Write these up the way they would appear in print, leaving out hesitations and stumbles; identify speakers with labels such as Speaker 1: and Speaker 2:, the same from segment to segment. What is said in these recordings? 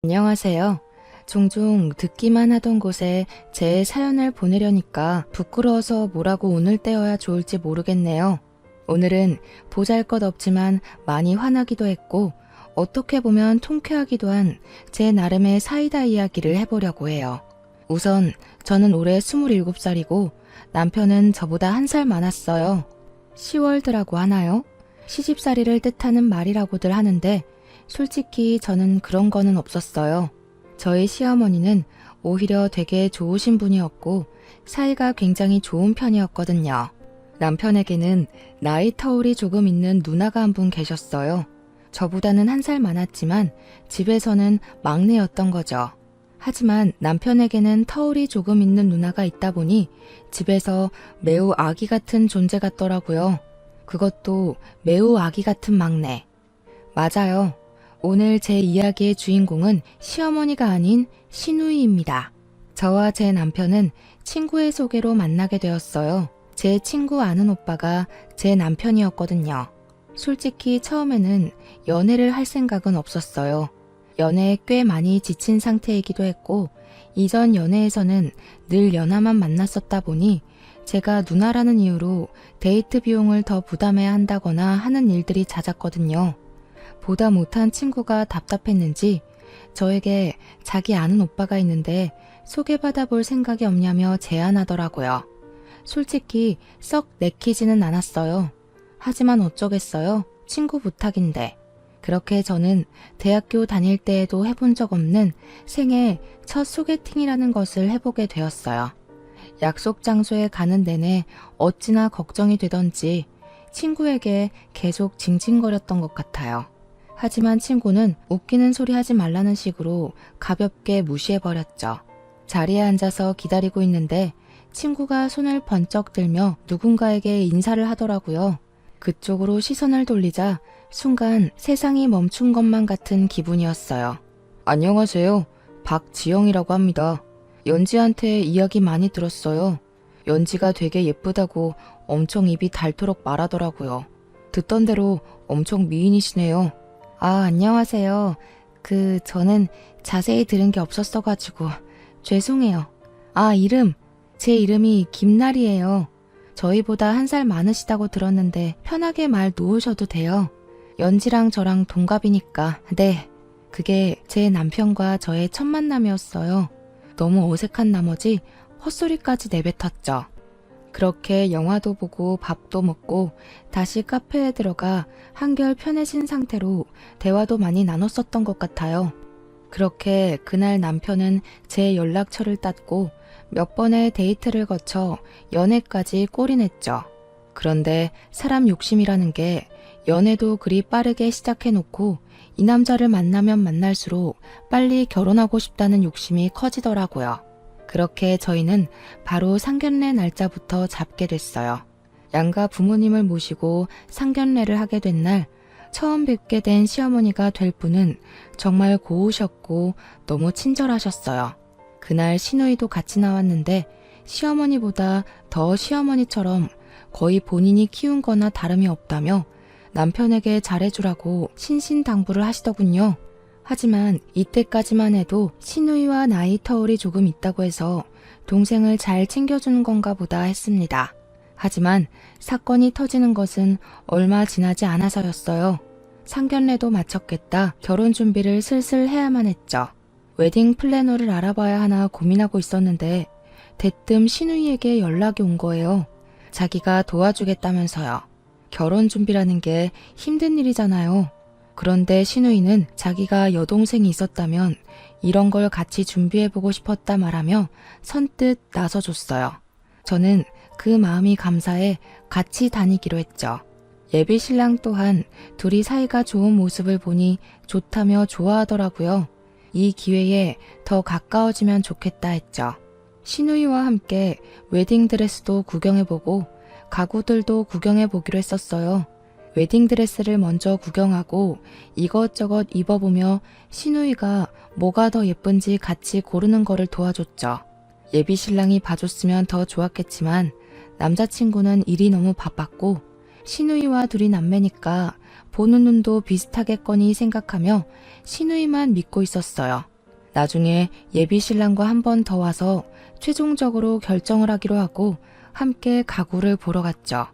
Speaker 1: 안녕하세요. 종종 듣기만 하던 곳에 제 사연을 보내려니까 부끄러워서 뭐라고 오늘 때여야 좋을지 모르겠네요. 오늘은 보잘것없지만 많이 화나기도 했고 어떻게 보면 통쾌하기도 한 제 나름의 사이다 이야기를 해보려고 해요. 우선 저는 올해 27살이고 남편은 저보다 1살 많았어요. 시월드라고 하나요? 시집살이를 뜻하는 말이라고들 하는데 솔직히 저는 그런 거는 없었어요. 저희 시어머니는 오히려 되게 좋으신 분이었고 사이가 굉장히 좋은 편이었거든요. 남편에게는 나이 터울이 조금 있는 누나가 한 분 계셨어요. 저보다는 1살 많았지만 집에서는 막내였던 거죠. 하지만 남편에게는 터울이 조금 있는 누나가 있다 보니 집에서 매우 아기 같은 존재 같더라고요. 그것도 매우 아기 같은 막내. 맞아요. 오늘 제 이야기의 주인공은 시어머니가 아닌 시누이입니다. 저와 제 남편은 친구의 소개로 만나게 되었어요. 제 친구 아는 오빠가 제 남편이었거든요. 솔직히 처음에는 연애를 할 생각은 없었어요. 연애에 꽤 많이 지친 상태이기도 했고 이전 연애에서는 늘 연하만 만났었다 보니 제가 누나라는 이유로 데이트 비용을 더 부담해야 한다거나 하는 일들이 잦았거든요. 보다 못한 친구가 답답했는지 저에게 자기 아는 오빠가 있는데 소개받아 볼 생각이 없냐며 제안하더라고요. 솔직히 썩 내키지는 않았어요. 하지만 어쩌겠어요. 친구 부탁인데. 그렇게 저는 대학교 다닐 때에도 해본 적 없는 생애 첫 소개팅이라는 것을 해보게 되었어요. 약속 장소에 가는 내내 어찌나 걱정이 되던지 친구에게 계속 징징거렸던 것 같아요. 하지만 친구는 웃기는 소리 하지 말라는 식으로 가볍게 무시해버렸죠. 자리에 앉아서 기다리고 있는데 친구가 손을 번쩍 들며 누군가에게 인사를 하더라고요. 그쪽으로 시선을 돌리자 순간 세상이 멈춘 것만 같은 기분이었어요. 안녕하세요. 박지영이라고 합니다. 연지한테 이야기 많이 들었어요. 연지가 되게 예쁘다고 엄청 입이 닳도록 말하더라고요. 듣던 대로 엄청 미인이시네요. 아, 안녕하세요. 저는 자세히 들은 게 없었어가지고 죄송해요. 아, 제 이름이 김나리예요. 저희보다 1살 많으시다고 들었는데 편하게 말 놓으셔도 돼요. 연지랑 저랑 동갑이니까. 네, 그게 제 남편과 저의 첫 만남이었어요. 너무 어색한 나머지 헛소리까지 내뱉었죠. 그렇게 영화도 보고 밥도 먹고 다시 카페에 들어가 한결 편해진 상태로 대화도 많이 나눴었던 것 같아요. 그렇게 그날 남편은 제 연락처를 땄고 몇 번의 데이트를 거쳐 연애까지 골인했죠. 그런데 사람 욕심이라는 게 연애도 그리 빠르게 시작해놓고 이 남자를 만나면 만날수록 빨리 결혼하고 싶다는 욕심이 커지더라고요. 그렇게 저희는 바로 상견례 날짜부터 잡게 됐어요. 양가 부모님을 모시고 상견례를 하게 된 날 처음 뵙게 된 시어머니가 될 분은 정말 고우셨고 너무 친절하셨어요. 그날 시누이도 같이 나왔는데 시어머니보다 더 시어머니처럼 거의 본인이 키운 거나 다름이 없다며 남편에게 잘해주라고 신신당부를 하시더군요. 하지만 이때까지만 해도 시누이와 나이 터울이 조금 있다고 해서 동생을 잘 챙겨주는 건가 보다 했습니다. 하지만 사건이 터지는 것은 얼마 지나지 않아서였어요. 상견례도 마쳤겠다 결혼 준비를 슬슬 해야만 했죠. 웨딩 플래너를 알아봐야 하나 고민하고 있었는데 대뜸 시누이에게 연락이 온 거예요. 자기가 도와주겠다면서요. 결혼 준비라는 게 힘든 일이잖아요. 그런데 시누이는 자기가 여동생이 있었다면 이런 걸 같이 준비해보고 싶었다 말하며 선뜻 나서줬어요. 저는 그 마음이 감사해 같이 다니기로 했죠. 예비 신랑 또한 둘이 사이가 좋은 모습을 보니 좋다며 좋아하더라고요. 이 기회에 더 가까워지면 좋겠다 했죠. 시누이와 함께 웨딩드레스도 구경해보고 가구들도 구경해보기로 했었어요. 웨딩드레스를 먼저 구경하고 이것저것 입어보며 시누이가 뭐가 더 예쁜지 같이 고르는 거를 도와줬죠. 예비 신랑이 봐줬으면 더 좋았겠지만 남자친구는 일이 너무 바빴고 시누이와 둘이 남매니까 보는 눈도 비슷하겠거니 생각하며 시누이만 믿고 있었어요. 나중에 예비 신랑과 한 번 더 와서 최종적으로 결정을 하기로 하고 함께 가구를 보러 갔죠.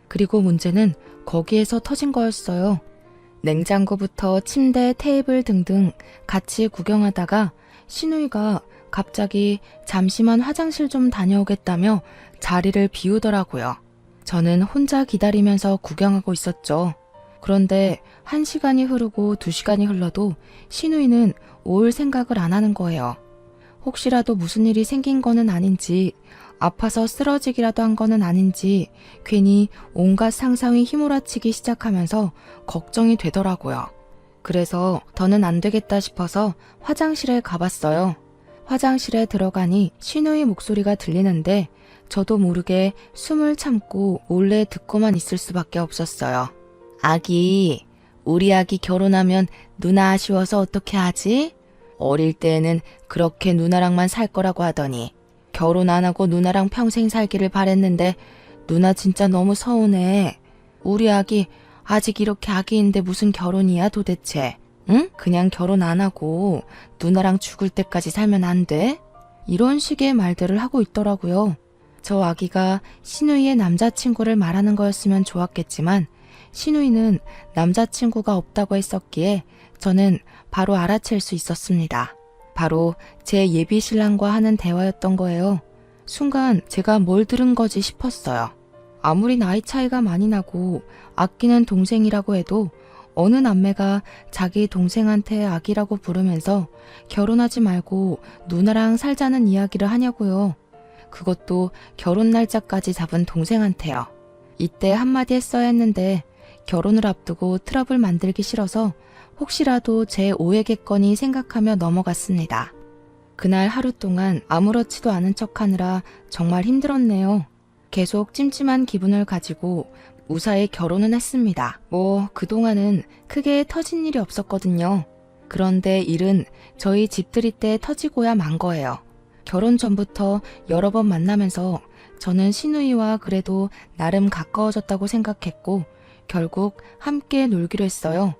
Speaker 1: 그리고 문제는 거기에서 터진 거였어요. 냉장고부터 침대, 테이블 등등 같이 구경하다가 신우이가 갑자기 잠시만 화장실 좀 다녀오겠다며 자리를 비우더라고요. 저는 혼자 기다리면서 구경하고 있었죠. 그런데 1시간이 흐르고 2시간이 흘러도 신우이는 올 생각을 안 하는 거예요. 혹시라도 무슨 일이 생긴 거는 아닌지, 아파서 쓰러지기라도 한 거는 아닌지 괜히 온갖 상상이 휘몰아치기 시작하면서 걱정이 되더라고요. 그래서 더는 안 되겠다 싶어서 화장실에 가봤어요. 화장실에 들어가니 신우이 목소리가 들리는데 저도 모르게 숨을 참고 몰래 듣고만 있을 수밖에 없었어요. 아기, 우리 아기 결혼하면 누나 아쉬워서 어떻게 하지? 어릴 때는 그렇게 누나랑만 살 거라고 하더니 결혼 안 하고 누나랑 평생 살기를 바랬는데 누나 진짜 너무 서운해. 우리 아기 아직 이렇게 아기인데 무슨 결혼이야 도대체? 응? 그냥 결혼 안 하고 누나랑 죽을 때까지 살면 안 돼? 이런 식의 말들을 하고 있더라고요. 저 아기가 신우이의 남자친구를 말하는 거였으면 좋았겠지만 신우이는 남자친구가 없다고 했었기에 저는 바로 알아챌 수 있었습니다. 바로 제 예비 신랑과 하는 대화였던 거예요. 순간 제가 뭘 들은 거지 싶었어요. 아무리 나이 차이가 많이 나고 아끼는 동생이라고 해도 어느 남매가 자기 동생한테 아기라고 부르면서 결혼하지 말고 누나랑 살자는 이야기를 하냐고요. 그것도 결혼 날짜까지 잡은 동생한테요. 이때 한마디 했어야 했는데 결혼을 앞두고 트러블 만들기 싫어서 혹시라도 제 오해겠거니 생각하며 넘어갔습니다. 그날 하루 동안 아무렇지도 않은 척하느라 정말 힘들었네요. 계속 찜찜한 기분을 가지고 무사히 결혼은 했습니다. 그동안은 크게 터진 일이 없었거든요. 그런데 일은 저희 집들이 때 터지고야 만 거예요. 결혼 전부터 여러 번 만나면서 저는 신우이와 그래도 나름 가까워졌다고 생각했고 결국 함께 놀기로 했어요.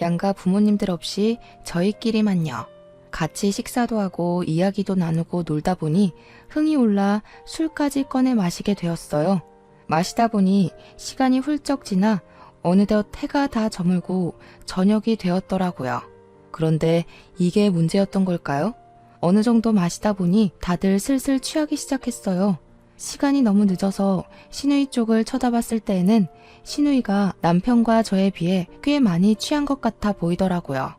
Speaker 1: 양가 부모님들 없이 저희끼리만요. 같이 식사도 하고 이야기도 나누고 놀다 보니 흥이 올라 술까지 꺼내 마시게 되었어요. 마시다 보니 시간이 훌쩍 지나 어느덧 해가 다 저물고 저녁이 되었더라고요. 그런데 이게 문제였던 걸까요? 어느 정도 마시다 보니 다들 슬슬 취하기 시작했어요. 시간이 너무 늦어서 신우이 쪽을 쳐다봤을 때에는 신우이가 남편과 저에 비해 꽤 많이 취한 것 같아 보이더라고요.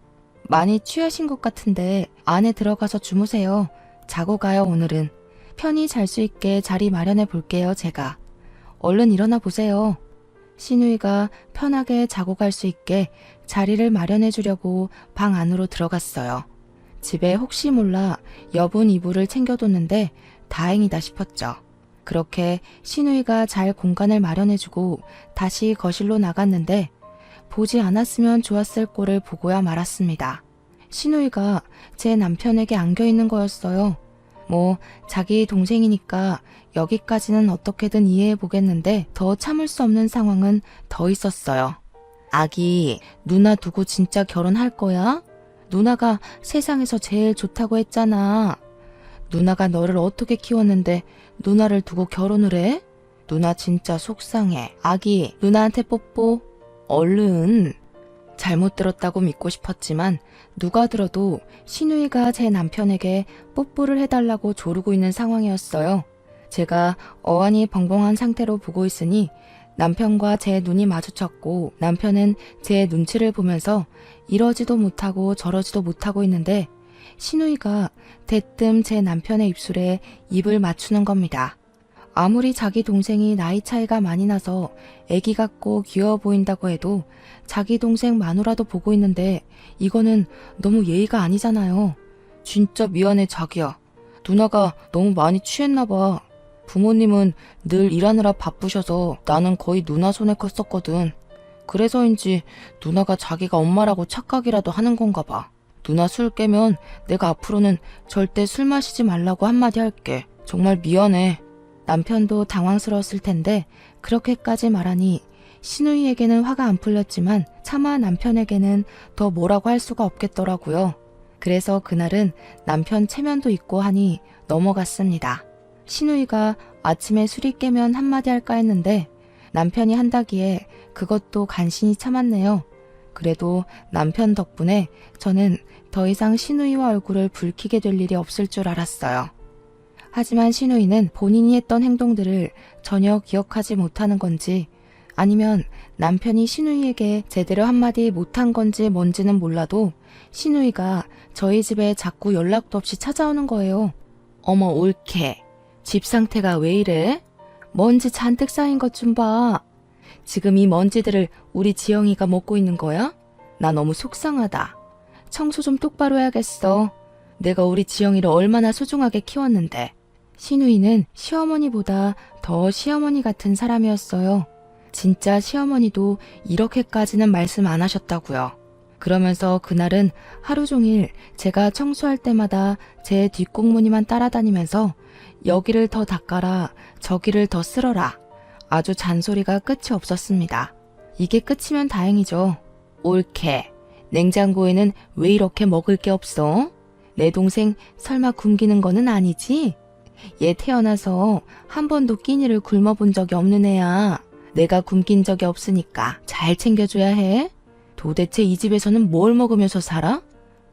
Speaker 1: 많이 취하신 것 같은데 안에 들어가서 주무세요. 자고 가요 오늘은. 편히 잘 수 있게 자리 마련해 볼게요 제가. 얼른 일어나 보세요. 신우이가 편하게 자고 갈 수 있게 자리를 마련해 주려고 방 안으로 들어갔어요. 집에 혹시 몰라 여분 이불을 챙겨뒀는데 다행이다 싶었죠. 그렇게 신우이가 잘 공간을 마련해주고 다시 거실로 나갔는데 보지 않았으면 좋았을 꼴을 보고야 말았습니다. 신우이가 제 남편에게 안겨있는 거였어요. 자기 동생이니까 여기까지는 어떻게든 이해해보겠는데 더 참을 수 없는 상황은 더 있었어요. 아기, 누나 두고 진짜 결혼할 거야? 누나가 세상에서 제일 좋다고 했잖아. 누나가 너를 어떻게 키웠는데 누나를 두고 결혼을 해? 누나 진짜 속상해. 아기, 누나한테 뽀뽀. 얼른. 잘못 들었다고 믿고 싶었지만 누가 들어도 신우이가 제 남편에게 뽀뽀를 해달라고 조르고 있는 상황이었어요. 제가 어안이 벙벙한 상태로 보고 있으니 남편과 제 눈이 마주쳤고 남편은 제 눈치를 보면서 이러지도 못하고 저러지도 못하고 있는데 신우이가 대뜸 제 남편의 입술에 입을 맞추는 겁니다. 아무리 자기 동생이 나이 차이가 많이 나서 애기 같고 귀여워 보인다고 해도 자기 동생 마누라도 보고 있는데 이거는 너무 예의가 아니잖아요. 진짜 미안해 자기야. 누나가 너무 많이 취했나 봐. 부모님은 늘 일하느라 바쁘셔서 나는 거의 누나 손에 컸었거든. 그래서인지 누나가 자기가 엄마라고 착각이라도 하는 건가 봐. 누나 술 깨면 내가 앞으로는 절대 술 마시지 말라고 한마디 할게. 정말 미안해. 남편도 당황스러웠을 텐데 그렇게까지 말하니 신우이에게는 화가 안 풀렸지만 차마 남편에게는 더 뭐라고 할 수가 없겠더라고요. 그래서 그날은 남편 체면도 있고 하니 넘어갔습니다. 신우이가 아침에 술이 깨면 한마디 할까 했는데 남편이 한다기에 그것도 간신히 참았네요. 그래도 남편 덕분에 저는 더 이상 신우이와 얼굴을 붉히게 될 일이 없을 줄 알았어요. 하지만 신우이는 본인이 했던 행동들을 전혀 기억하지 못하는 건지 아니면 남편이 신우이에게 제대로 한마디 못한 건지 뭔지는 몰라도 신우이가 저희 집에 자꾸 연락도 없이 찾아오는 거예요. 어머 올케, 집 상태가 왜 이래? 먼지 잔뜩 쌓인 것 좀 봐. 지금 이 먼지들을 우리 지영이가 먹고 있는 거야? 나 너무 속상하다. 청소 좀 똑바로 해야겠어. 내가 우리 지영이를 얼마나 소중하게 키웠는데. 신우이는 시어머니보다 더 시어머니 같은 사람이었어요. 진짜 시어머니도 이렇게까지는 말씀 안 하셨다고요. 그러면서 그날은 하루 종일 제가 청소할 때마다 제 뒷공무니만 따라다니면서 여기를 더 닦아라, 저기를 더 쓸어라. 아주 잔소리가 끝이 없었습니다. 이게 끝이면 다행이죠. 올케, 냉장고에는 왜 이렇게 먹을 게 없어? 내 동생 설마 굶기는 거는 아니지? 얘 태어나서 한 번도 끼니를 굶어본 적이 없는 애야. 내가 굶긴 적이 없으니까 잘 챙겨줘야 해. 도대체 이 집에서는 뭘 먹으면서 살아?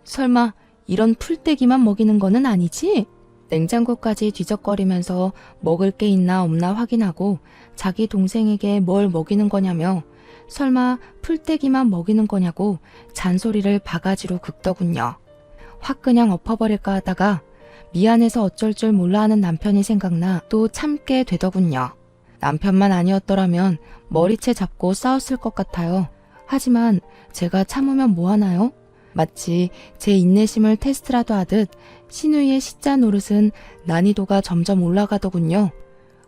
Speaker 1: 설마 이런 풀떼기만 먹이는 거는 아니지? 냉장고까지 뒤적거리면서 먹을 게 있나 없나 확인하고 자기 동생에게 뭘 먹이는 거냐며 설마 풀떼기만 먹이는 거냐고 잔소리를 바가지로 긁더군요. 확 그냥 엎어버릴까 하다가 미안해서 어쩔 줄 몰라 하는 남편이 생각나 또 참게 되더군요. 남편만 아니었더라면 머리채 잡고 싸웠을 것 같아요. 하지만 제가 참으면 뭐하나요? 마치 제 인내심을 테스트라도 하듯 신우이의 시자 노릇은 난이도가 점점 올라가더군요.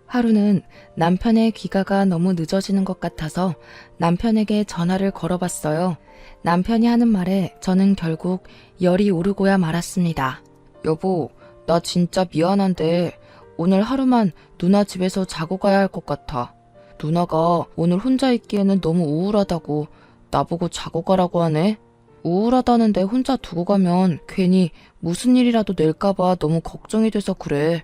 Speaker 1: 하루는 남편의 귀가가 너무 늦어지는 것 같아서 남편에게 전화를 걸어봤어요. 남편이 하는 말에 저는 결국 열이 오르고야 말았습니다. 여보, 나 진짜 미안한데 오늘 하루만 누나 집에서 자고 가야 할 것 같아. 누나가 오늘 혼자 있기에는 너무 우울하다고 나보고 자고 가라고 하네. 우울하다는데 혼자 두고 가면 괜히 무슨 일이라도 낼까봐 너무 걱정이 돼서 그래.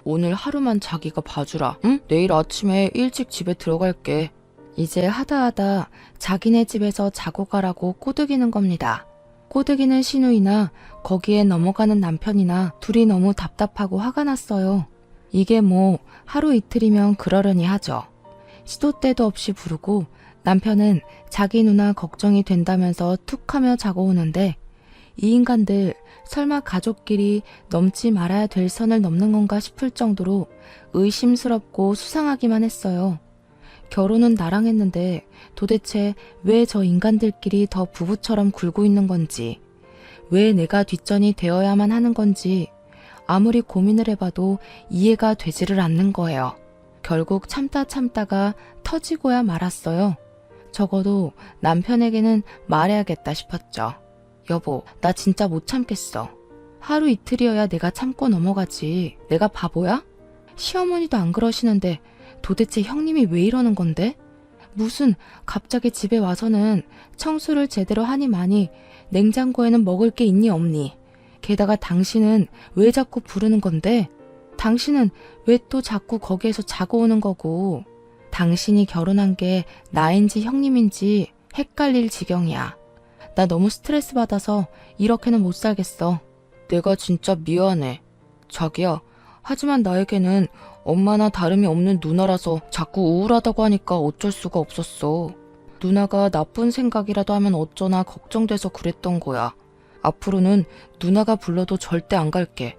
Speaker 1: 오늘 하루만 자기가 봐주라. 응? 내일 아침에 일찍 집에 들어갈게. 이제 하다 자기네 집에서 자고 가라고 꼬드기는 겁니다. 꼬드기는 신우이나 거기에 넘어가는 남편이나 둘이 너무 답답하고 화가 났어요. 이게 뭐 하루 이틀이면 그러려니 하죠. 시도 때도 없이 부르고 남편은 자기 누나 걱정이 된다면서 툭 하며 자고 오는데 이 인간들 설마 가족끼리 넘지 말아야 될 선을 넘는 건가 싶을 정도로 의심스럽고 수상하기만 했어요. 결혼은 나랑 했는데 도대체 왜 저 인간들끼리 더 부부처럼 굴고 있는 건지, 왜 내가 뒷전이 되어야만 하는 건지 아무리 고민을 해봐도 이해가 되지를 않는 거예요. 결국 참다가 터지고야 말았어요. 적어도 남편에게는 말해야겠다 싶었죠. 여보, 나 진짜 못 참겠어. 하루 이틀이어야 내가 참고 넘어가지. 내가 바보야? 시어머니도 안 그러시는데 도대체 형님이 왜 이러는 건데? 무슨 갑자기 집에 와서는 청소를 제대로 하니 마니 냉장고에는 먹을 게 있니 없니? 게다가 당신은 왜 자꾸 부르는 건데? 당신은 왜 또 자꾸 거기에서 자고 오는 거고? 당신이 결혼한 게 나인지 형님인지 헷갈릴 지경이야. 나 너무 스트레스 받아서 이렇게는 못 살겠어. 내가 진짜 미안해. 자기야, 하지만 나에게는 엄마나 다름이 없는 누나라서 자꾸 우울하다고 하니까 어쩔 수가 없었어. 누나가 나쁜 생각이라도 하면 어쩌나 걱정돼서 그랬던 거야. 앞으로는 누나가 불러도 절대 안 갈게.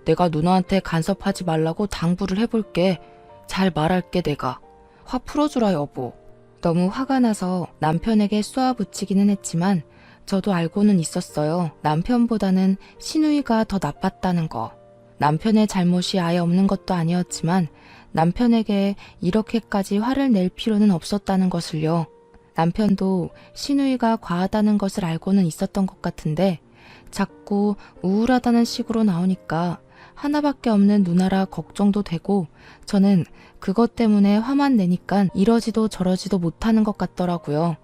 Speaker 1: 내가 누나한테 간섭하지 말라고 당부를 해볼게. 잘 말할게 내가. 화 풀어주라 여보. 너무 화가 나서 남편에게 쏘아붙이기는 했지만 저도 알고는 있었어요. 남편보다는 신우이가 더 나빴다는 거. 남편의 잘못이 아예 없는 것도 아니었지만 남편에게 이렇게까지 화를 낼 필요는 없었다는 것을요. 남편도 신우이가 과하다는 것을 알고는 있었던 것 같은데 자꾸 우울하다는 식으로 나오니까 하나밖에 없는 누나라 걱정도 되고 저는 그것 때문에 화만 내니까 이러지도 저러지도 못하는 것 같더라고요.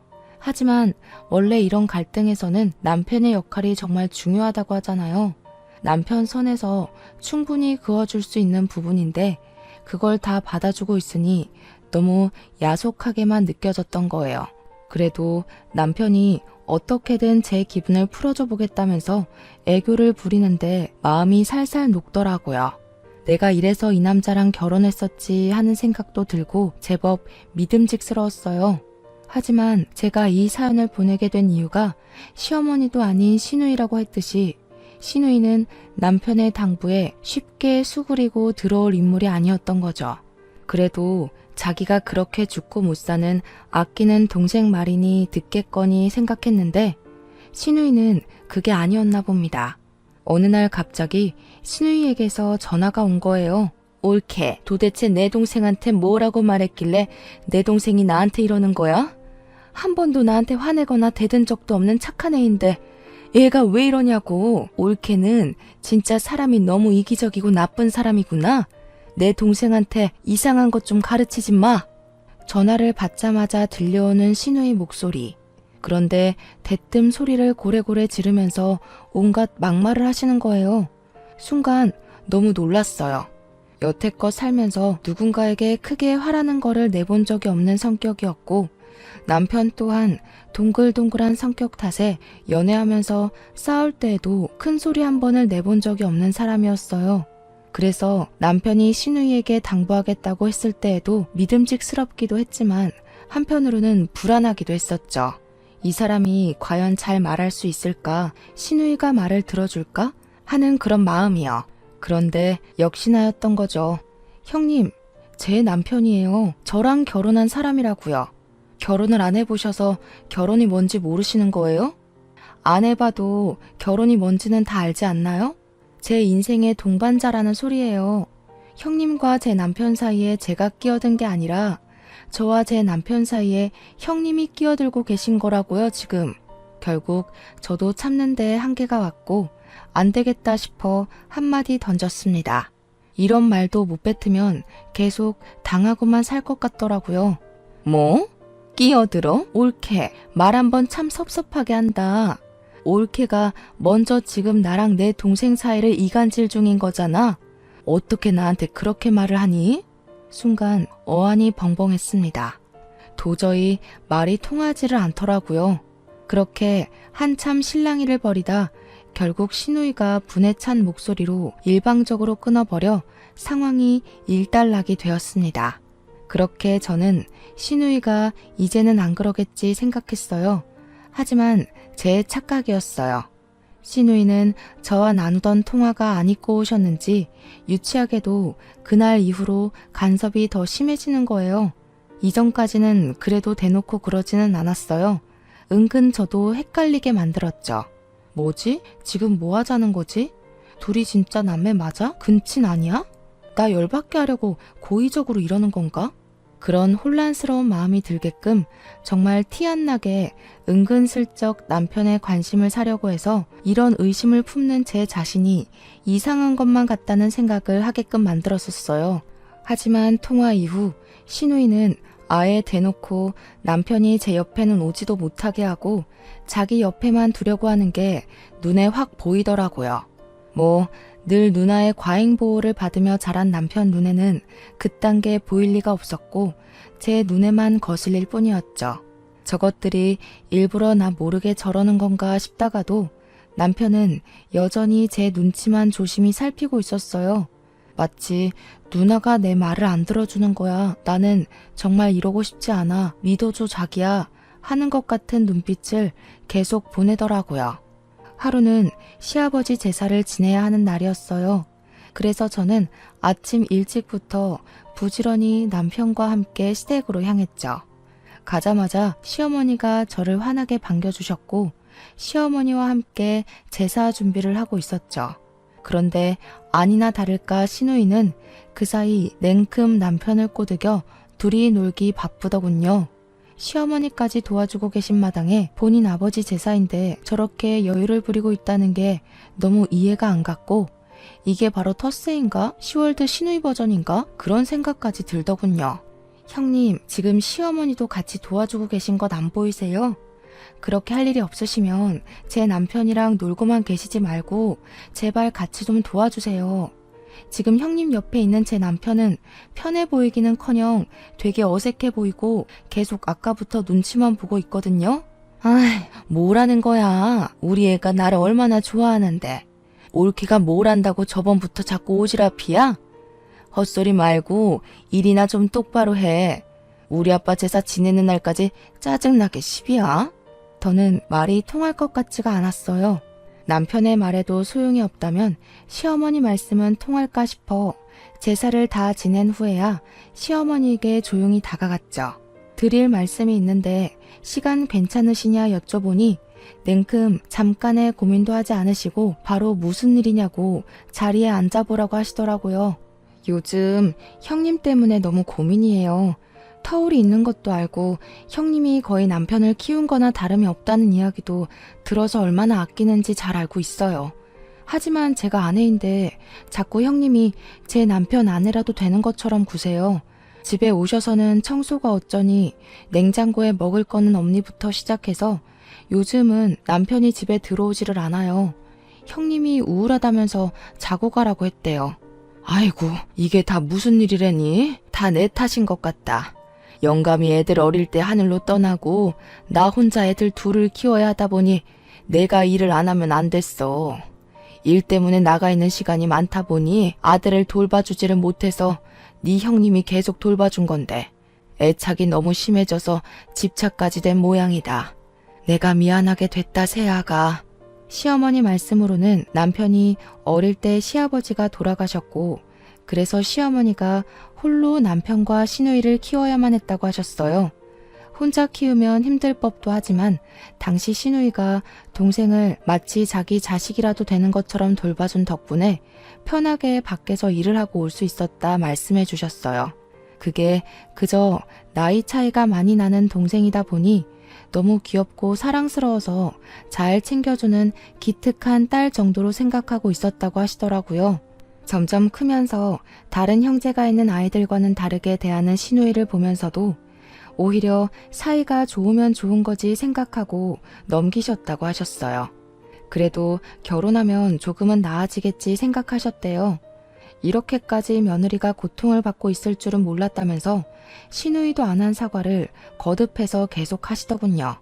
Speaker 1: 하지만 원래 이런 갈등에서는 남편의 역할이 정말 중요하다고 하잖아요. 남편 선에서 충분히 그어줄 수 있는 부분인데 그걸 다 받아주고 있으니 너무 야속하게만 느껴졌던 거예요. 그래도 남편이 어떻게든 제 기분을 풀어줘 보겠다면서 애교를 부리는데 마음이 살살 녹더라고요. 내가 이래서 이 남자랑 결혼했었지 하는 생각도 들고 제법 믿음직스러웠어요. 하지만 제가 이 사연을 보내게 된 이유가 시어머니도 아닌 시누이라고 했듯이 시누이는 남편의 당부에 쉽게 수그리고 들어올 인물이 아니었던 거죠. 그래도 자기가 그렇게 죽고 못 사는 아끼는 동생 말이니 듣겠거니 생각했는데 시누이는 그게 아니었나 봅니다. 어느 날 갑자기 시누이에게서 전화가 온 거예요. 옳게 도대체 내 동생한테 뭐라고 말했길래 내 동생이 나한테 이러는 거야? 한 번도 나한테 화내거나 대든 적도 없는 착한 애인데 얘가 왜 이러냐고. 옳게는 진짜 사람이 너무 이기적이고 나쁜 사람이구나. 내 동생한테 이상한 것 좀 가르치지 마. 전화를 받자마자 들려오는 시누이 목소리. 그런데 대뜸 소리를 고래고래 지르면서 온갖 막말을 하시는 거예요. 순간 너무 놀랐어요. 여태껏 살면서 누군가에게 크게 화라는 거를 내본 적이 없는 성격이었고 남편 또한 동글동글한 성격 탓에 연애하면서 싸울 때에도 큰 소리 한 번을 내본 적이 없는 사람이었어요. 그래서 남편이 시누이에게 당부하겠다고 했을 때에도 믿음직스럽기도 했지만 한편으로는 불안하기도 했었죠. 이 사람이 과연 잘 말할 수 있을까? 시누이가 말을 들어줄까? 하는 그런 마음이요. 그런데 역시나였던 거죠. 형님, 제 남편이에요. 저랑 결혼한 사람이라고요. 결혼을 안 해보셔서 결혼이 뭔지 모르시는 거예요? 안 해봐도 결혼이 뭔지는 다 알지 않나요? 제 인생의 동반자라는 소리예요. 형님과 제 남편 사이에 제가 끼어든 게 아니라 저와 제 남편 사이에 형님이 끼어들고 계신 거라고요, 지금. 결국 저도 참는데 한계가 왔고 안 되겠다 싶어 한마디 던졌습니다. 이런 말도 못 뱉으면 계속 당하고만 살 것 같더라고요. 뭐? 끼어들어? 옳게. 말 한번 참 섭섭하게 한다. 옳게가 먼저 지금 나랑 내 동생 사이를 이간질 중인 거잖아. 어떻게 나한테 그렇게 말을 하니? 순간 어안이 벙벙했습니다. 도저히 말이 통하지를 않더라고요. 그렇게 한참 실랑이를 벌이다 결국 시누이가 분에 찬 목소리로 일방적으로 끊어버려 상황이 일단락이 되었습니다. 그렇게 저는 시누이가 이제는 안 그러겠지 생각했어요. 하지만 제 착각이었어요. 시누이는 저와 나누던 통화가 안 잊고 오셨는지 유치하게도 그날 이후로 간섭이 더 심해지는 거예요. 이전까지는 그래도 대놓고 그러지는 않았어요. 은근 저도 헷갈리게 만들었죠. 뭐지? 지금 뭐 하자는 거지? 둘이 진짜 남매 맞아? 근친 아니야? 나 열받게 하려고 고의적으로 이러는 건가? 그런 혼란스러운 마음이 들게끔 정말 티 안 나게 은근슬쩍 남편의 관심을 사려고 해서 이런 의심을 품는 제 자신이 이상한 것만 같다는 생각을 하게끔 만들었었어요. 하지만 통화 이후 시누이는 아예 대놓고 남편이 제 옆에는 오지도 못하게 하고 자기 옆에만 두려고 하는 게 눈에 확 보이더라고요. 늘 누나의 과잉 보호를 받으며 자란 남편 눈에는 그딴 게 보일 리가 없었고 제 눈에만 거슬릴 뿐이었죠. 저것들이 일부러 나 모르게 저러는 건가 싶다가도 남편은 여전히 제 눈치만 조심히 살피고 있었어요. 마치 누나가 내 말을 안 들어주는 거야. 나는 정말 이러고 싶지 않아. 믿어줘 자기야. 하는 것 같은 눈빛을 계속 보내더라고요. 하루는 시아버지 제사를 지내야 하는 날이었어요. 그래서 저는 아침 일찍부터 부지런히 남편과 함께 시댁으로 향했죠. 가자마자 시어머니가 저를 환하게 반겨주셨고 시어머니와 함께 제사 준비를 하고 있었죠. 그런데 아니나 다를까 시누이는 그 사이 냉큼 남편을 꼬드겨 둘이 놀기 바쁘더군요. 시어머니까지 도와주고 계신 마당에 본인 아버지 제사인데 저렇게 여유를 부리고 있다는 게 너무 이해가 안 갔고 이게 바로 텃세인가? 시월드 시누이 버전인가? 그런 생각까지 들더군요. 형님, 지금 시어머니도 같이 도와주고 계신 것 안 보이세요? 그렇게 할 일이 없으시면 제 남편이랑 놀고만 계시지 말고 제발 같이 좀 도와주세요. 지금 형님 옆에 있는 제 남편은 편해 보이기는커녕 되게 어색해 보이고 계속 아까부터 눈치만 보고 있거든요. 아이, 뭐라는 거야. 우리 애가 나를 얼마나 좋아하는데. 올케가 뭘 안다고 저번부터 자꾸 오지랖이야? 헛소리 말고 일이나 좀 똑바로 해. 우리 아빠 제사 지내는 날까지 짜증나게 시비야. 더는 말이 통할 것 같지가 않았어요. 남편의 말에도 소용이 없다면 시어머니 말씀은 통할까 싶어 제사를 다 지낸 후에야 시어머니에게 조용히 다가갔죠. 드릴 말씀이 있는데 시간 괜찮으시냐 여쭤보니 냉큼 잠깐의 고민도 하지 않으시고 바로 무슨 일이냐고 자리에 앉아보라고 하시더라고요. 요즘 형님 때문에 너무 고민이에요. 터울이 있는 것도 알고 형님이 거의 남편을 키운 거나 다름이 없다는 이야기도 들어서 얼마나 아끼는지 잘 알고 있어요. 하지만 제가 아내인데 자꾸 형님이 제 남편 아내라도 되는 것처럼 구세요. 집에 오셔서는 청소가 어쩌니 냉장고에 먹을 거는 없니부터 시작해서 요즘은 남편이 집에 들어오지를 않아요. 형님이 우울하다면서 자고 가라고 했대요. 아이고, 이게 다 무슨 일이래니? 다 내 탓인 것 같다. 영감이 애들 어릴 때 하늘로 떠나고 나 혼자 애들 둘을 키워야 하다 보니 내가 일을 안 하면 안 됐어. 일 때문에 나가 있는 시간이 많다 보니 아들을 돌봐주지를 못해서 네 형님이 계속 돌봐준 건데 애착이 너무 심해져서 집착까지 된 모양이다. 내가 미안하게 됐다 새아가. 시어머니 말씀으로는 남편이 어릴 때 시아버지가 돌아가셨고 그래서 시어머니가 홀로 남편과 시누이를 키워야만 했다고 하셨어요. 혼자 키우면 힘들 법도 하지만 당시 시누이가 동생을 마치 자기 자식이라도 되는 것처럼 돌봐준 덕분에 편하게 밖에서 일을 하고 올 수 있었다 말씀해 주셨어요. 그게 그저 나이 차이가 많이 나는 동생이다 보니 너무 귀엽고 사랑스러워서 잘 챙겨주는 기특한 딸 정도로 생각하고 있었다고 하시더라고요. 점점 크면서 다른 형제가 있는 아이들과는 다르게 대하는 시누이를 보면서도 오히려 사이가 좋으면 좋은 거지 생각하고 넘기셨다고 하셨어요. 그래도 결혼하면 조금은 나아지겠지 생각하셨대요. 이렇게까지 며느리가 고통을 받고 있을 줄은 몰랐다면서 시누이도 안 한 사과를 거듭해서 계속 하시더군요.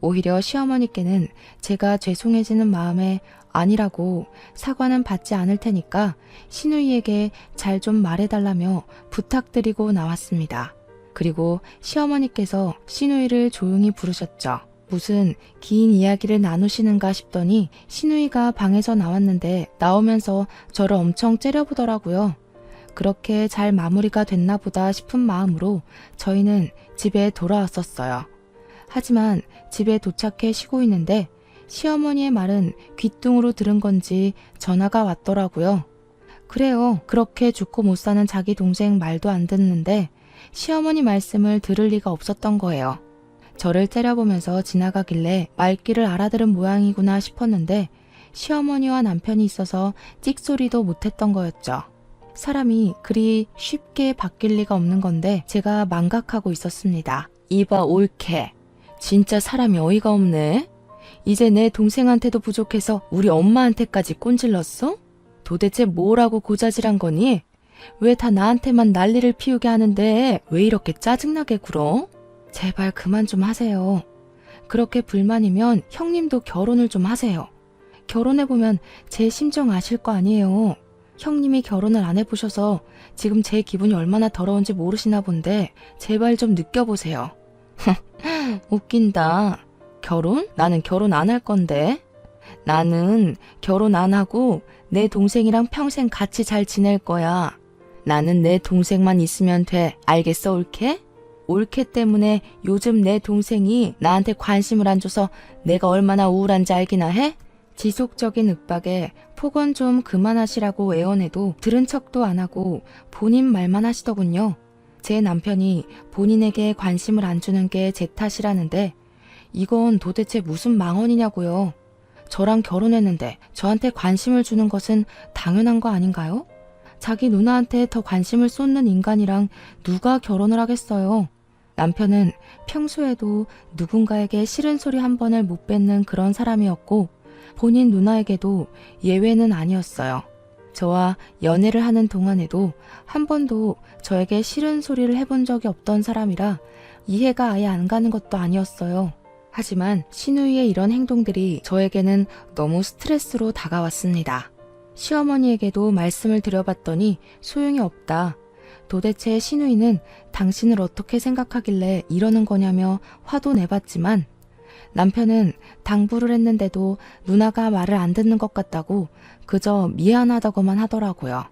Speaker 1: 오히려 시어머니께는 제가 죄송해지는 마음에 아니라고 사과는 받지 않을 테니까 시누이에게 잘 좀 말해달라며 부탁드리고 나왔습니다. 그리고 시어머니께서 시누이를 조용히 부르셨죠. 무슨 긴 이야기를 나누시는가 싶더니 시누이가 방에서 나왔는데 나오면서 저를 엄청 째려보더라고요. 그렇게 잘 마무리가 됐나 보다 싶은 마음으로 저희는 집에 돌아왔었어요. 하지만 집에 도착해 쉬고 있는데 시어머니의 말은 귓등으로 들은 건지 전화가 왔더라고요. 그래요. 그렇게 죽고 못 사는 자기 동생 말도 안 듣는데 시어머니 말씀을 들을 리가 없었던 거예요. 저를 째려보면서 지나가길래 말귀를 알아들은 모양이구나 싶었는데 시어머니와 남편이 있어서 찍소리도 못했던 거였죠. 사람이 그리 쉽게 바뀔 리가 없는 건데 제가 망각하고 있었습니다. 이봐 올케. 진짜 사람이 어이가 없네. 이제 내 동생한테도 부족해서 우리 엄마한테까지 꼰질렀어? 도대체 뭐라고 고자질한 거니? 왜 다 나한테만 난리를 피우게 하는데 왜 이렇게 짜증나게 굴어? 제발 그만 좀 하세요. 그렇게 불만이면 형님도 결혼을 좀 하세요. 결혼해보면 제 심정 아실 거 아니에요. 형님이 결혼을 안 해보셔서 지금 제 기분이 얼마나 더러운지 모르시나 본데 제발 좀 느껴보세요. 웃긴다. 결혼? 나는 결혼 안 할 건데. 나는 결혼 안 하고 내 동생이랑 평생 같이 잘 지낼 거야. 나는 내 동생만 있으면 돼. 알겠어, 올케? 올케 때문에 요즘 내 동생이 나한테 관심을 안 줘서 내가 얼마나 우울한지 알기나 해? 지속적인 윽박에 폭언 좀 그만하시라고 애원해도 들은 척도 안 하고 본인 말만 하시더군요. 제 남편이 본인에게 관심을 안 주는 게 제 탓이라는데 이건 도대체 무슨 망언이냐고요. 저랑 결혼했는데 저한테 관심을 주는 것은 당연한 거 아닌가요? 자기 누나한테 더 관심을 쏟는 인간이랑 누가 결혼을 하겠어요. 남편은 평소에도 누군가에게 싫은 소리 한 번을 못 뱉는 그런 사람이었고 본인 누나에게도 예외는 아니었어요. 저와 연애를 하는 동안에도 한 번도 저에게 싫은 소리를 해본 적이 없던 사람이라 이해가 아예 안 가는 것도 아니었어요. 하지만 신우이의 이런 행동들이 저에게는 너무 스트레스로 다가왔습니다. 시어머니에게도 말씀을 드려봤더니 소용이 없다. 도대체 신우이는 당신을 어떻게 생각하길래 이러는 거냐며 화도 내봤지만 남편은 당부를 했는데도 누나가 말을 안 듣는 것 같다고 그저 미안하다고만 하더라고요.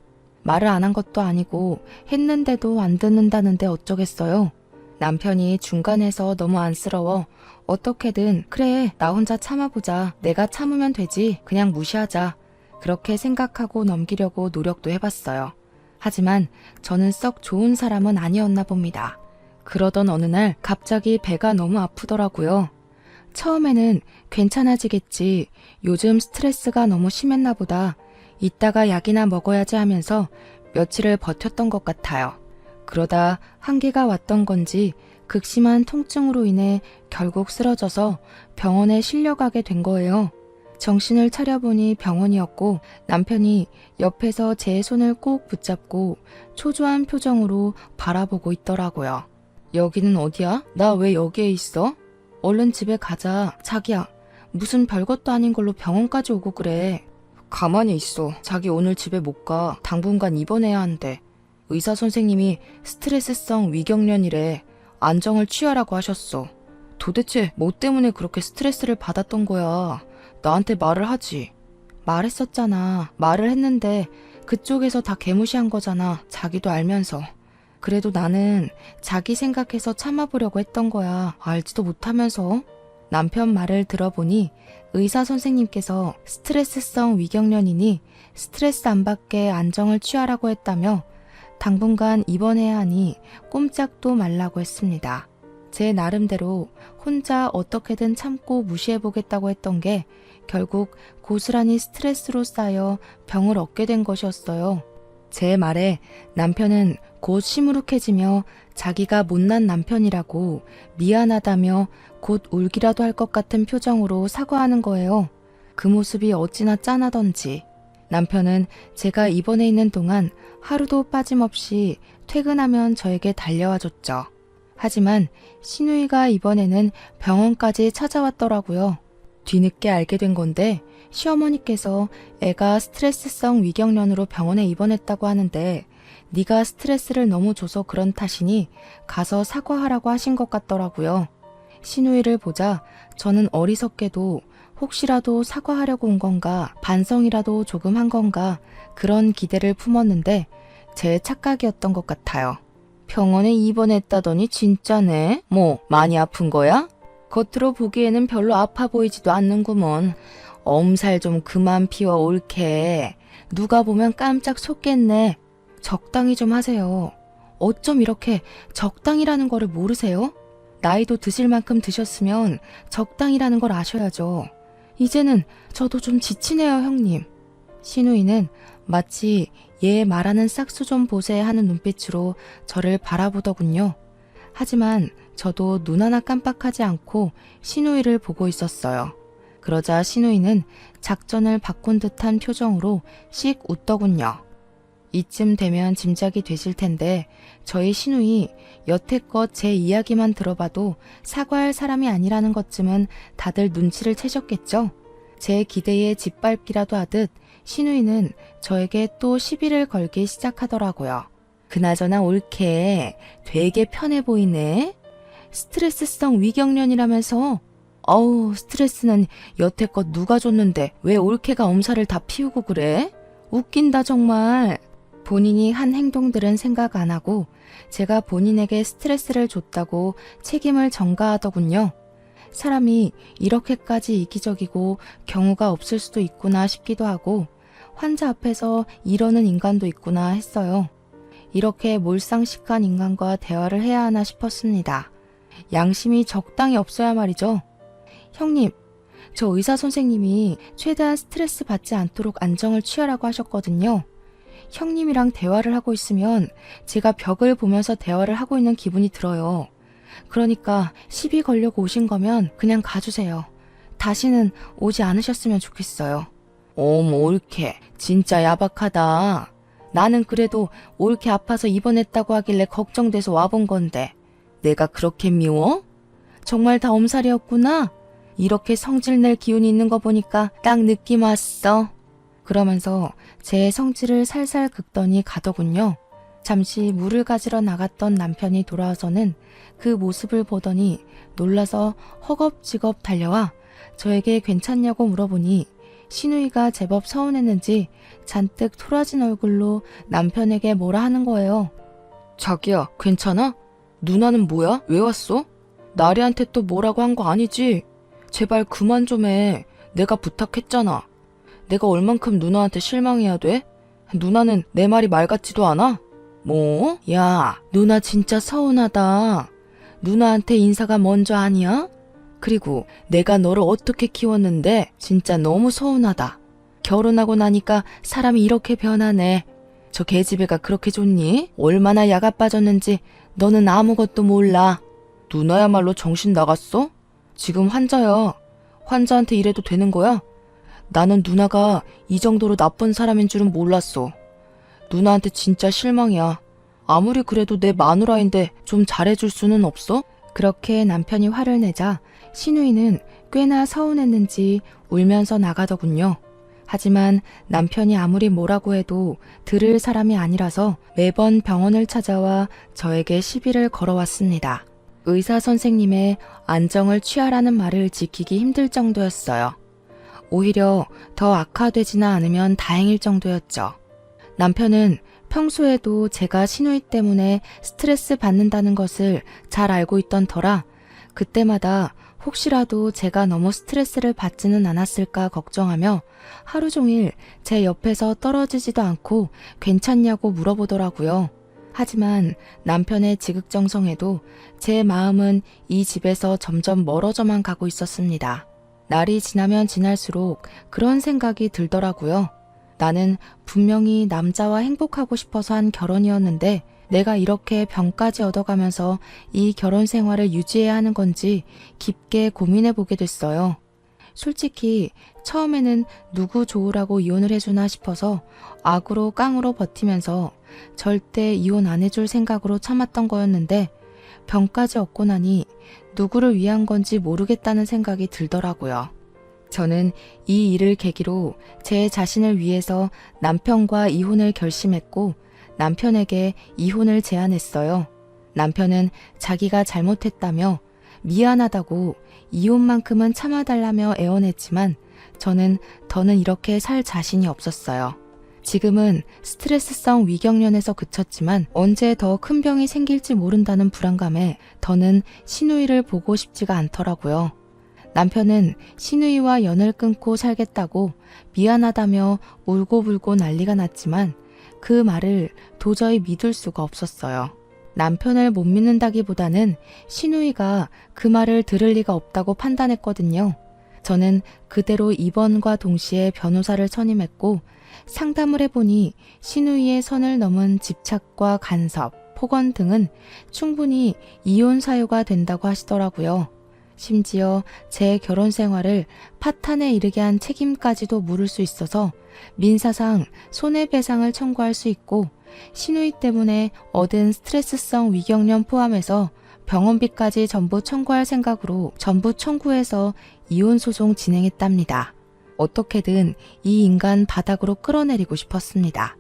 Speaker 1: 말을 안 한 것도 아니고 했는데도 안 듣는다는데 어쩌겠어요. 남편이 중간에서 너무 안쓰러워 어떻게든 그래 나 혼자 참아보자. 내가 참으면 되지. 그냥 무시하자. 그렇게 생각하고 넘기려고 노력도 해봤어요. 하지만 저는 썩 좋은 사람은 아니었나 봅니다. 그러던 어느 날 갑자기 배가 너무 아프더라고요. 처음에는 괜찮아지겠지. 요즘 스트레스가 너무 심했나 보다. 이따가 약이나 먹어야지 하면서 며칠을 버텼던 것 같아요. 그러다 한계가 왔던 건지 극심한 통증으로 인해 결국 쓰러져서 병원에 실려가게 된 거예요. 정신을 차려보니 병원이었고 남편이 옆에서 제 손을 꼭 붙잡고 초조한 표정으로 바라보고 있더라고요. 여기는 어디야? 나 왜 여기에 있어? 얼른 집에 가자. 자기야, 무슨 별것도 아닌 걸로 병원까지 오고 그래. 가만히 있어. 자기 오늘 집에 못 가. 당분간 입원해야 한대. 의사 선생님이 스트레스성 위경련이래. 안정을 취하라고 하셨어. 도대체 뭐 때문에 그렇게 스트레스를 받았던 거야? 나한테 말을 하지. 말했었잖아. 말을 했는데 그쪽에서 다 개무시한 거잖아. 자기도 알면서. 그래도 나는 자기 생각해서 참아보려고 했던 거야. 알지도 못하면서. 남편 말을 들어보니 의사 선생님께서 스트레스성 위경련이니 스트레스 안 받게 안정을 취하라고 했다며 당분간 입원해야 하니 꼼짝도 말라고 했습니다. 제 나름대로 혼자 어떻게든 참고 무시해보겠다고 했던 게 결국 고스란히 스트레스로 쌓여 병을 얻게 된 것이었어요. 제 말에 남편은 곧 시무룩해지며 자기가 못난 남편이라고 미안하다며 곧 울기라도 할 것 같은 표정으로 사과하는 거예요. 그 모습이 어찌나 짠하던지. 남편은 제가 입원해 있는 동안 하루도 빠짐없이 퇴근하면 저에게 달려와 줬죠. 하지만 신우이가 이번에는 병원까지 찾아왔더라고요. 뒤늦게 알게 된 건데 시어머니께서 애가 스트레스성 위경련으로 병원에 입원했다고 하는데 네가 스트레스를 너무 줘서 그런 탓이니 가서 사과하라고 하신 것 같더라고요. 신우이를 보자 저는 어리석게도 혹시라도 사과하려고 온 건가 반성이라도 조금 한 건가 그런 기대를 품었는데 제 착각이었던 것 같아요. 병원에 입원했다더니 진짜네? 뭐 많이 아픈 거야? 겉으로 보기에는 별로 아파 보이지도 않는구먼. 엄살 좀 그만 피워 옳게. 누가 보면 깜짝 속겠네. 적당히 좀 하세요. 어쩜 이렇게 적당이라는 거를 모르세요? 나이도 드실 만큼 드셨으면 적당이라는 걸 아셔야죠. 이제는 저도 좀 지치네요, 형님. 신우이는 마치 얘 말하는 싹수 좀 보세 하는 눈빛으로 저를 바라보더군요. 하지만 저도 눈 하나 깜빡하지 않고 신우이를 보고 있었어요. 그러자 신우이는 작전을 바꾼 듯한 표정으로 씩 웃더군요. 이쯤 되면 짐작이 되실 텐데 저희 신우이 여태껏 제 이야기만 들어봐도 사과할 사람이 아니라는 것쯤은 다들 눈치를 채셨겠죠? 제 기대에 짓밟기라도 하듯 신우이는 저에게 또 시비를 걸기 시작하더라고요. 그나저나 옳게 되게 편해 보이네. 스트레스성 위경련이라면서. 어우, 스트레스는 여태껏 누가 줬는데 왜 옳게가 엄살을 다 피우고 그래? 웃긴다 정말. 본인이 한 행동들은 생각 안 하고 제가 본인에게 스트레스를 줬다고 책임을 전가하더군요. 사람이 이렇게까지 이기적이고 경우가 없을 수도 있구나 싶기도 하고 환자 앞에서 이러는 인간도 있구나 했어요. 이렇게 몰상식한 인간과 대화를 해야 하나 싶었습니다. 양심이 적당히 없어야 말이죠. 형님, 저 의사 선생님이 최대한 스트레스 받지 않도록 안정을 취하라고 하셨거든요. 형님이랑 대화를 하고 있으면 제가 벽을 보면서 대화를 하고 있는 기분이 들어요. 그러니까 시비 걸려고 오신 거면 그냥 가주세요. 다시는 오지 않으셨으면 좋겠어요. 어머, 옳게. 진짜 야박하다. 나는 그래도 옳게 아파서 입원했다고 하길래 걱정돼서 와본 건데 내가 그렇게 미워? 정말 다 엄살이었구나. 이렇게 성질낼 기운이 있는 거 보니까 딱 느낌 왔어. 그러면서 제 성질을 살살 긁더니 가더군요. 잠시 물을 가지러 나갔던 남편이 돌아와서는 그 모습을 보더니 놀라서 허겁지겁 달려와 저에게 괜찮냐고 물어보니 시누이가 제법 서운했는지 잔뜩 토라진 얼굴로 남편에게 뭐라 하는 거예요. 자기야, 괜찮아? 누나는 뭐야? 왜 왔어? 나리한테 또 뭐라고 한 거 아니지? 제발 그만 좀 해. 내가 부탁했잖아. 내가 얼만큼 누나한테 실망해야 돼? 누나는 내 말이 말 같지도 않아? 뭐? 야, 누나 진짜 서운하다. 누나한테 인사가 먼저 아니야? 그리고 내가 너를 어떻게 키웠는데 진짜 너무 서운하다. 결혼하고 나니까 사람이 이렇게 변하네. 저 계집애가 그렇게 좋니? 얼마나 야가 빠졌는지 너는 아무것도 몰라. 누나야말로 정신 나갔어? 지금 환자야. 환자한테 이래도 되는 거야? 나는 누나가 이 정도로 나쁜 사람인 줄은 몰랐어. 누나한테 진짜 실망이야. 아무리 그래도 내 마누라인데 좀 잘해줄 수는 없어? 그렇게 남편이 화를 내자 시누이는 꽤나 서운했는지 울면서 나가더군요. 하지만 남편이 아무리 뭐라고 해도 들을 사람이 아니라서 매번 병원을 찾아와 저에게 시비를 걸어왔습니다. 의사 선생님의 안정을 취하라는 말을 지키기 힘들 정도였어요. 오히려 더 악화되지나 않으면 다행일 정도였죠. 남편은 평소에도 제가 시누이 때문에 스트레스 받는다는 것을 잘 알고 있던 터라 그때마다 혹시라도 제가 너무 스트레스를 받지는 않았을까 걱정하며 하루 종일 제 옆에서 떨어지지도 않고 괜찮냐고 물어보더라고요. 하지만 남편의 지극정성에도 제 마음은 이 집에서 점점 멀어져만 가고 있었습니다. 날이 지나면 지날수록 그런 생각이 들더라고요. 나는 분명히 남자와 행복하고 싶어서 한 결혼이었는데 내가 이렇게 병까지 얻어가면서 이 결혼 생활을 유지해야 하는 건지 깊게 고민해 보게 됐어요. 솔직히 처음에는 누구 좋으라고 이혼을 해주나 싶어서 악으로 깡으로 버티면서 절대 이혼 안 해줄 생각으로 참았던 거였는데 병까지 얻고 나니 누구를 위한 건지 모르겠다는 생각이 들더라고요. 저는 이 일을 계기로 제 자신을 위해서 남편과 이혼을 결심했고 남편에게 이혼을 제안했어요. 남편은 자기가 잘못했다며 미안하다고 이혼만큼은 참아달라며 애원했지만 저는 더는 이렇게 살 자신이 없었어요. 지금은 스트레스성 위경련에서 그쳤지만 언제 더 큰 병이 생길지 모른다는 불안감에 더는 시누이를 보고 싶지가 않더라고요. 남편은 시누이와 연을 끊고 살겠다고 미안하다며 울고불고 난리가 났지만 그 말을 도저히 믿을 수가 없었어요. 남편을 못 믿는다기보다는 시누이가 그 말을 들을 리가 없다고 판단했거든요. 저는 그대로 입원과 동시에 변호사를 선임했고 상담을 해보니 시누이의 선을 넘은 집착과 간섭, 폭언 등은 충분히 이혼 사유가 된다고 하시더라고요. 심지어 제 결혼 생활을 파탄에 이르게 한 책임까지도 물을 수 있어서 민사상 손해배상을 청구할 수 있고 시누이 때문에 얻은 스트레스성 위경련 포함해서 병원비까지 전부 청구할 생각으로 전부 청구해서 이혼소송 진행했답니다. 어떻게든 이 인간 바닥으로 끌어내리고 싶었습니다.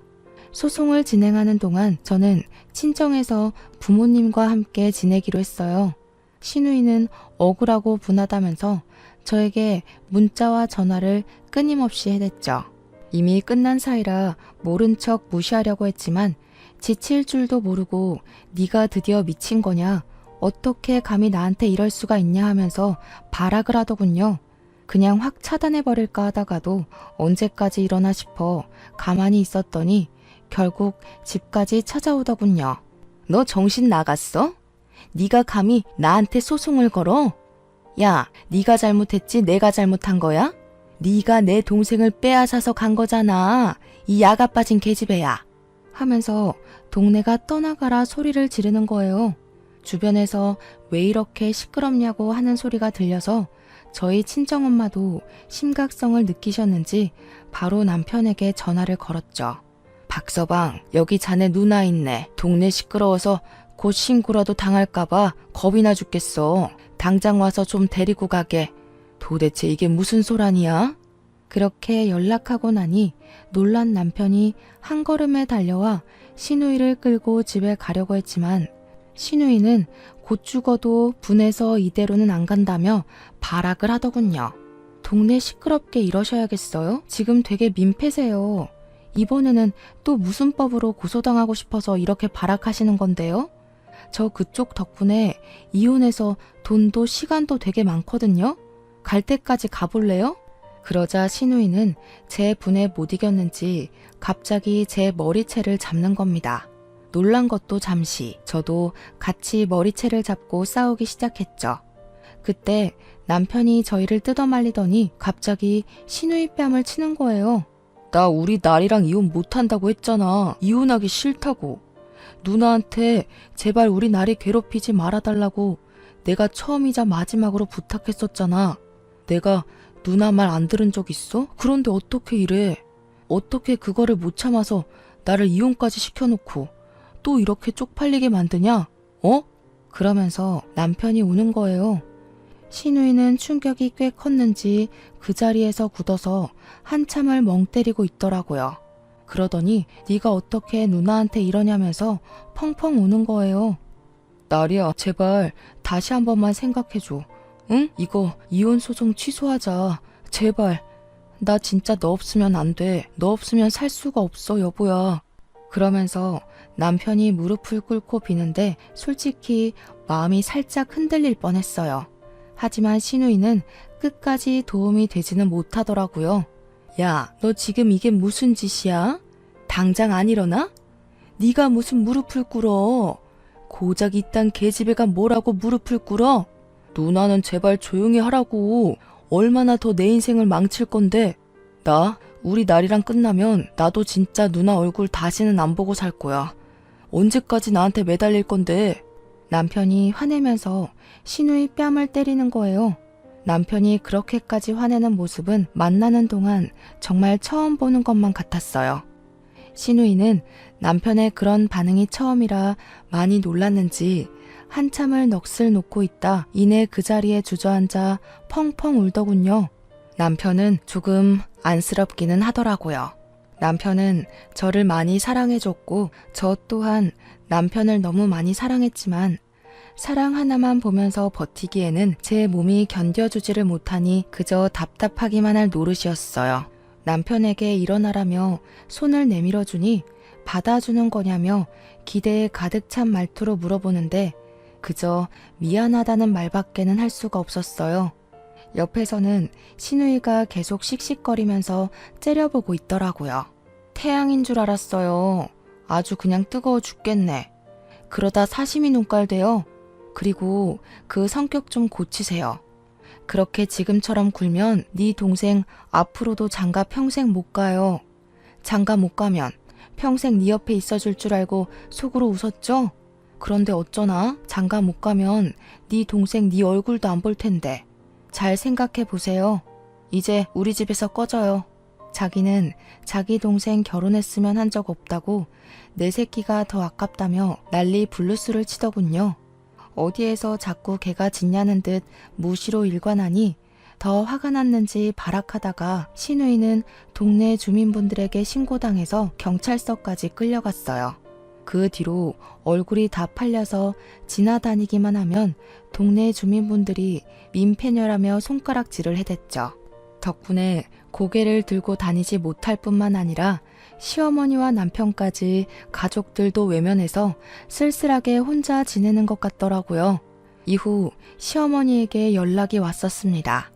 Speaker 1: 소송을 진행하는 동안 저는 친정에서 부모님과 함께 지내기로 했어요. 시누이는 억울하고 분하다면서 저에게 문자와 전화를 끊임없이 해댔죠. 이미 끝난 사이라 모른 척 무시하려고 했지만 지칠 줄도 모르고 네가 드디어 미친 거냐? 어떻게 감히 나한테 이럴 수가 있냐 하면서 발악을 하더군요. 그냥 확 차단해버릴까 하다가도 언제까지 이러나 싶어 가만히 있었더니 결국 집까지 찾아오더군요. 너 정신 나갔어? 네가 감히 나한테 소송을 걸어? 야, 네가 잘못했지 내가 잘못한 거야? 네가 내 동생을 빼앗아서 간 거잖아. 이 야가 빠진 계집애야. 하면서 동네가 떠나가라 소리를 지르는 거예요. 주변에서 왜 이렇게 시끄럽냐고 하는 소리가 들려서 저희 친정엄마도 심각성을 느끼셨는지 바로 남편에게 전화를 걸었죠. 박서방, 여기 자네 누나 있네. 동네 시끄러워서 곧 신고라도 당할까봐 겁이나 죽겠어. 당장 와서 좀 데리고 가게. 도대체 이게 무슨 소란이야? 그렇게 연락하고 나니 놀란 남편이 한 걸음에 달려와 시누이를 끌고 집에 가려고 했지만 시누이는 곧 죽어도 분해서 이대로는 안 간다며 발악을 하더군요. 동네 시끄럽게 이러셔야겠어요? 지금 되게 민폐세요. 이번에는 또 무슨 법으로 고소당하고 싶어서 이렇게 발악하시는 건데요? 저 그쪽 덕분에 이혼해서 돈도 시간도 되게 많거든요? 갈 때까지 가볼래요? 그러자 시누이는 제 분에 못 이겼는지 갑자기 제 머리채를 잡는 겁니다. 놀란 것도 잠시 저도 같이 머리채를 잡고 싸우기 시작했죠. 그때 남편이 저희를 뜯어말리더니 갑자기 시누이 뺨을 치는 거예요. 나 우리 나리랑 이혼 못한다고 했잖아. 이혼하기 싫다고. 누나한테 제발 우리 나리 괴롭히지 말아달라고 내가 처음이자 마지막으로 부탁했었잖아. 내가 누나 말 안 들은 적 있어? 그런데 어떻게 이래? 어떻게 그거를 못 참아서 나를 이혼까지 시켜놓고 또 이렇게 쪽팔리게 만드냐? 어? 그러면서 남편이 우는 거예요. 시누이는 충격이 꽤 컸는지 그 자리에서 굳어서 한참을 멍 때리고 있더라고요. 그러더니 네가 어떻게 누나한테 이러냐면서 펑펑 우는 거예요. 나리야, 제발 다시 한 번만 생각해줘. 응? 이거 이혼 소송 취소하자. 제발. 나 진짜 너 없으면 안 돼. 너 없으면 살 수가 없어, 여보야. 그러면서 남편이 무릎을 꿇고 비는데 솔직히 마음이 살짝 흔들릴 뻔했어요. 하지만 시누이는 끝까지 도움이 되지는 못하더라고요. 야, 너 지금 이게 무슨 짓이야? 당장 안 일어나? 네가 무슨 무릎을 꿇어? 고작 이딴 계집애가 뭐라고 무릎을 꿇어? 누나는 제발 조용히 하라고. 얼마나 더 내 인생을 망칠 건데. 나 우리 날이랑 끝나면 나도 진짜 누나 얼굴 다시는 안 보고 살 거야. 언제까지 나한테 매달릴 건데. 남편이 화내면서 시누이 뺨을 때리는 거예요. 남편이 그렇게까지 화내는 모습은 만나는 동안 정말 처음 보는 것만 같았어요. 시누이는 남편의 그런 반응이 처음이라 많이 놀랐는지 한참을 넋을 놓고 있다 이내 그 자리에 주저앉아 펑펑 울더군요. 남편은 조금 안쓰럽기는 하더라고요. 남편은 저를 많이 사랑해줬고 저 또한 남편을 너무 많이 사랑했지만 사랑 하나만 보면서 버티기에는 제 몸이 견뎌주지를 못하니 그저 답답하기만 할 노릇이었어요. 남편에게 일어나라며 손을 내밀어주니 받아주는 거냐며 기대에 가득 찬 말투로 물어보는데 그저 미안하다는 말밖에는 할 수가 없었어요. 옆에서는 시누이가 계속 씩씩거리면서 째려보고 있더라고요. 태양인 줄 알았어요. 아주 그냥 뜨거워 죽겠네. 그러다 사시미 눈깔 돼요. 그리고 그 성격 좀 고치세요. 그렇게 지금처럼 굴면 네 동생 앞으로도 장가 평생 못 가요. 장가 못 가면 평생 네 옆에 있어줄 줄 알고 속으로 웃었죠? 그런데 어쩌나 장가 못 가면 네 동생 네 얼굴도 안 볼 텐데. 잘 생각해 보세요. 이제 우리 집에서 꺼져요. 자기는 자기 동생 결혼했으면 한 적 없다고 내 새끼가 더 아깝다며 난리 블루스를 치더군요. 어디에서 자꾸 개가 짖냐는 듯 무시로 일관하니 더 화가 났는지 발악하다가 시누이는 동네 주민분들에게 신고당해서 경찰서까지 끌려갔어요. 그 뒤로 얼굴이 다 팔려서 지나다니기만 하면 동네 주민분들이 민폐녀라며 손가락질을 해댔죠. 덕분에 고개를 들고 다니지 못할 뿐만 아니라 시어머니와 남편까지 가족들도 외면해서 쓸쓸하게 혼자 지내는 것 같더라고요. 이후 시어머니에게 연락이 왔었습니다.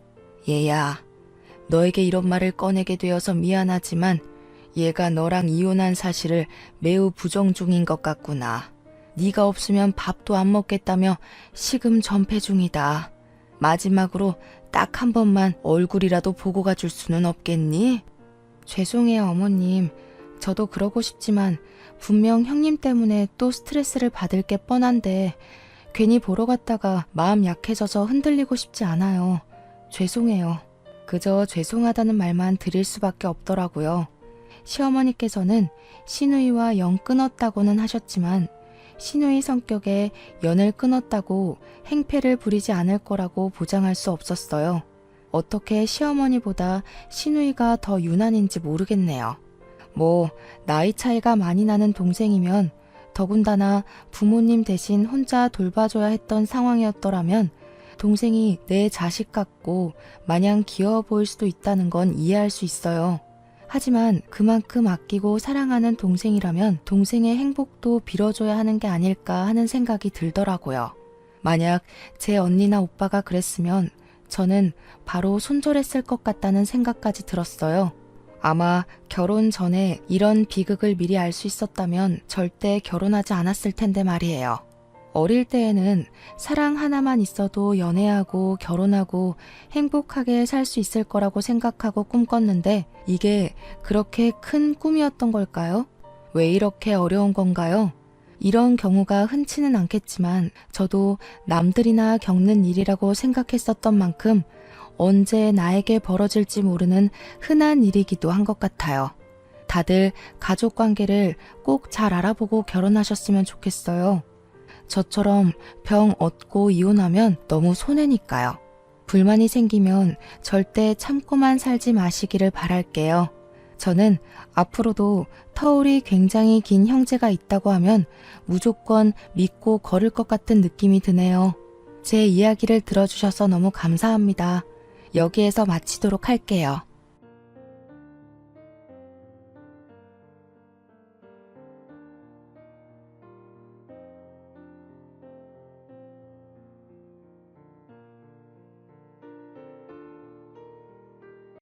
Speaker 1: 얘야, 너에게 이런 말을 꺼내게 되어서 미안하지만 얘가 너랑 이혼한 사실을 매우 부정 중인 것 같구나. 네가 없으면 밥도 안 먹겠다며 식음 전폐 중이다. 마지막으로 딱 한 번만 얼굴이라도 보고 가줄 수는 없겠니? 죄송해요, 어머님. 저도 그러고 싶지만 분명 형님 때문에 또 스트레스를 받을 게 뻔한데 괜히 보러 갔다가 마음 약해져서 흔들리고 싶지 않아요. 죄송해요. 그저 죄송하다는 말만 드릴 수밖에 없더라고요. 시어머니께서는 시누이와 영 끊었다고는 하셨지만 시누이 성격에 연을 끊었다고 행패를 부리지 않을 거라고 보장할 수 없었어요. 어떻게 시어머니보다 시누이가 더 유난인지 모르겠네요. 뭐 나이 차이가 많이 나는 동생이면 더군다나 부모님 대신 혼자 돌봐줘야 했던 상황이었더라면 동생이 내 자식 같고 마냥 귀여워 보일 수도 있다는 건 이해할 수 있어요. 하지만 그만큼 아끼고 사랑하는 동생이라면 동생의 행복도 빌어줘야 하는 게 아닐까 하는 생각이 들더라고요. 만약 제 언니나 오빠가 그랬으면 저는 바로 손절했을 것 같다는 생각까지 들었어요. 아마 결혼 전에 이런 비극을 미리 알 수 있었다면 절대 결혼하지 않았을 텐데 말이에요. 어릴 때에는 사랑 하나만 있어도 연애하고 결혼하고 행복하게 살 수 있을 거라고 생각하고 꿈꿨는데 이게 그렇게 큰 꿈이었던 걸까요? 왜 이렇게 어려운 건가요? 이런 경우가 흔치는 않겠지만 저도 남들이나 겪는 일이라고 생각했었던 만큼 언제 나에게 벌어질지 모르는 흔한 일이기도 한 것 같아요. 다들 가족 관계를 꼭 잘 알아보고 결혼하셨으면 좋겠어요. 저처럼 병 얻고 이혼하면 너무 손해니까요. 불만이 생기면 절대 참고만 살지 마시기를 바랄게요. 저는 앞으로도 터울이 굉장히 긴 형제가 있다고 하면 무조건 믿고 걸을 것 같은 느낌이 드네요. 제 이야기를 들어주셔서 너무 감사합니다. 여기에서 마치도록 할게요.